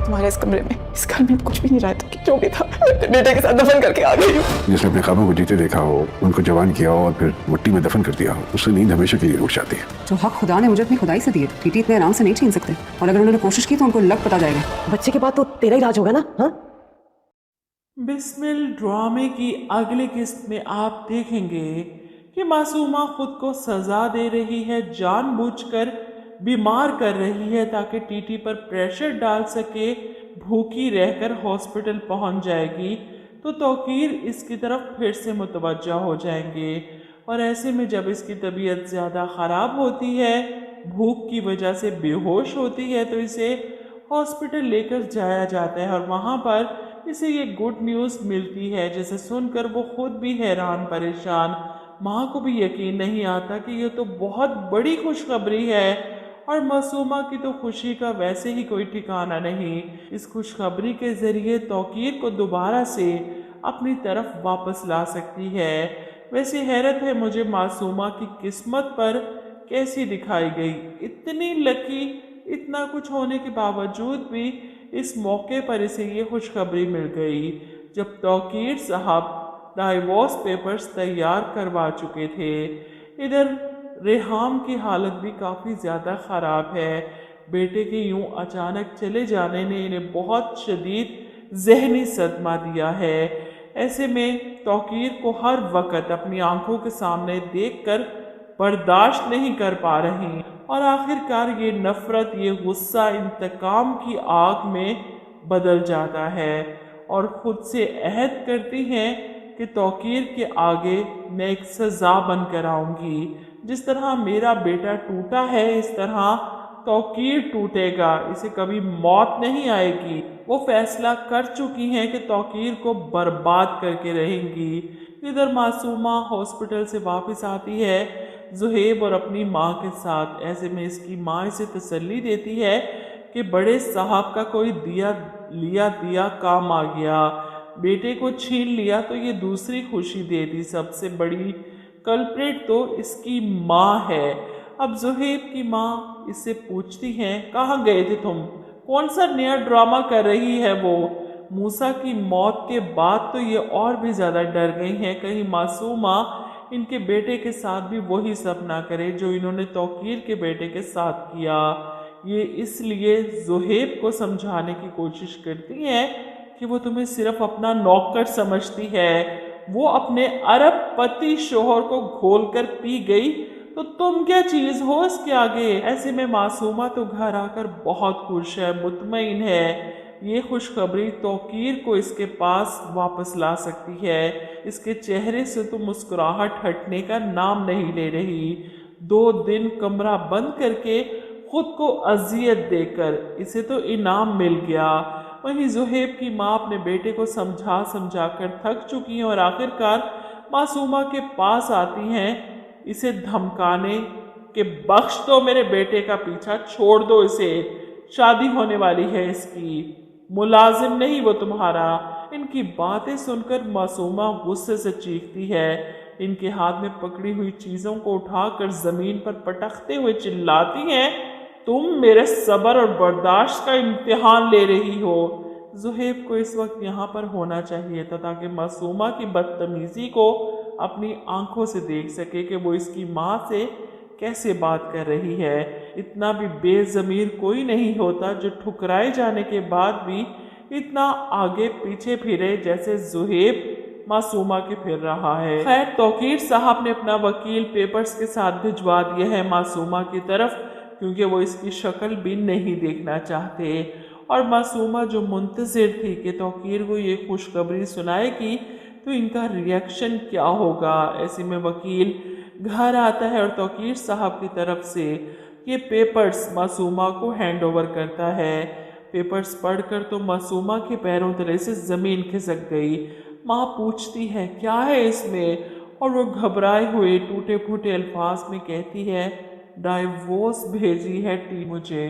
तुम्हारे इस कमरे में, इस घर में कुछ भी नहीं रहा है, तो जो भी था अपने बेटे के साथ दफन करके आ गई हूँ। जिसने अपने ख्वाबों को जीते देखा हो, उनको जवान किया हो और फिर मिट्टी में दफन कर दिया हो, उससे नींद हमेशा के लिए रुक जाती है। जो हक खुदा ने मुझे अपनी खुदाई से दिए, टीटी इतने आराम से नहीं छीन सकते, और अगर उन्होंने कोशिश की तो उनको लग पता जाएगा। बच्चे के बाद तो तेरा इलाज होगा ना? हाँ, बिस्मिल ड्रामे की अगली किस्त में आप देखेंगे कि मासूमा खुद को सजा दे रही है, जानबूझकर बीमार कर रही है ताकि टीटी पर प्रेशर डाल सके, भूखी रहकर हॉस्पिटल पहुंच जाएगी तो तौकीर इसकी तरफ फिर से मुतवज्जा हो जाएंगे। और ऐसे में जब इसकी तबीयत ज़्यादा ख़राब होती है, भूख की वजह से बेहोश होती है, तो इसे हॉस्पिटल लेकर जाया जाता है और वहाँ पर इसे ये गुड न्यूज़ मिलती है, जिसे सुनकर वो खुद भी हैरान परेशान, माँ को भी यकीन नहीं आता कि ये तो बहुत बड़ी खुशखबरी है। और मासूमा की तो खुशी का वैसे ही कोई ठिकाना नहीं। इस खुशखबरी के ज़रिए तौकीर को दोबारा से अपनी तरफ वापस ला सकती है। वैसे हैरत है मुझे मासूमा की किस्मत पर कैसी दिखाई गई, इतनी लकी, इतना कुछ होने के बावजूद भी इस मौके पर इसे ये खुशखबरी मिल गई जब तौकीर साहब डाइवोर्स पेपर्स तैयार करवा चुके थे। इधर रेहाम की हालत भी काफ़ी ज़्यादा ख़राब है। बेटे के यूं अचानक चले जाने ने इन्हें बहुत शदीद ज़हनी सदमा दिया है। ऐसे में तौकीर को हर वक्त अपनी आंखों के सामने देखकर बर्दाश्त नहीं कर पा रही और आखिरकार ये नफ़रत, ये गुस्सा इंतकाम की आग में बदल जाता है और ख़ुद से अहद करती हैं कि तौकीर के आगे मैं एक सज़ा बनकर आऊँगी। जिस तरह मेरा बेटा टूटा है, इस तरह तौकीर टूटेगा, इसे कभी मौत नहीं आएगी। वो फैसला कर चुकी हैं कि तौकीर को बर्बाद करके रहेंगी। इधर मासूमा हॉस्पिटल से वापस आती है ज़ुहैब और अपनी माँ के साथ। ऐसे में इसकी माँ इसे तसल्ली देती है कि बड़े साहब का कोई दिया काम आ गया, बेटे को छीन लिया तो ये दूसरी खुशी दे दी। सबसे बड़ी कल्प्रेट तो इसकी माँ है। अब ज़ुहैब की माँ इससे पूछती हैं, कहाँ गए थे तुम, कौन सा नया ड्रामा कर रही है वो। मूसा की मौत के बाद तो ये और भी ज़्यादा डर गई हैं, कहीं मासूमा इनके बेटे के साथ भी वही सब ना करे जो इन्होंने तौकीर के बेटे के साथ किया। ये इसलिए ज़ुहैब को समझाने की कोशिश करती हैं कि वो तुम्हें सिर्फ अपना नौकर समझती है, वो अपने अरब पति शोहर को घोलकर पी गई तो तुम क्या चीज़ हो इसके आगे। ऐसे में मासूमा तो घर आकर बहुत खुश है, मुतमईन है। ये खुशखबरी तौकीर को इसके पास वापस ला सकती है। इसके चेहरे से तो मुस्कुराहट हटने का नाम नहीं ले रही। 2 दिन कमरा बंद करके खुद को अजियत देकर इसे तो इनाम मिल गया। वहीं ज़ुहैब की माँ अपने बेटे को समझा समझा कर थक चुकी हैं और आखिरकार मासूमा के पास आती हैं इसे धमकाने कि बख्श दो मेरे बेटे का पीछा, छोड़ दो इसे, शादी होने वाली है इसकी, मुलाजिम नहीं वो तुम्हारा। इनकी बातें सुनकर मासूमा गुस्से से चीखती है। इनके हाथ में पकड़ी हुई चीज़ों को उठाकर ज़मीन पर पटकते हुए चिल्लाती हैं, तुम मेरे सब्र और बर्दाश्त का इम्तिहान ले रही हो। ज़ुहैब को इस वक्त यहाँ पर होना चाहिए था ताकि मासूमा की बदतमीज़ी को अपनी आंखों से देख सके कि वो इसकी माँ से कैसे बात कर रही है। इतना भी बेज़मीर कोई नहीं होता जो ठुकराए जाने के बाद भी इतना आगे पीछे फिरे जैसे ज़ुहैब मासूमा के फिर रहा है। खैर तौकीर साहब ने अपना वकील पेपर्स के साथ भिजवा दिया है मासूमा की तरफ, क्योंकि वो इसकी शक्ल भी नहीं देखना चाहते। और मासूमा जो मुंतज़िर थी कि तौकीर को ये खुशखबरी सुनाएगी तो इनका रिएक्शन क्या होगा। ऐसे में वकील घर आता है और तौकीर साहब की तरफ से ये पेपर्स मासूमा को हैंड ओवर करता है। पेपर्स पढ़कर तो मासूमा के पैरों तले से ज़मीन खिसक गई। माँ पूछती है क्या है इसमें, और वो घबराए हुए टूटे फूटे अल्फाज में कहती है, डाइवोर्स भेजी है टी मुझे।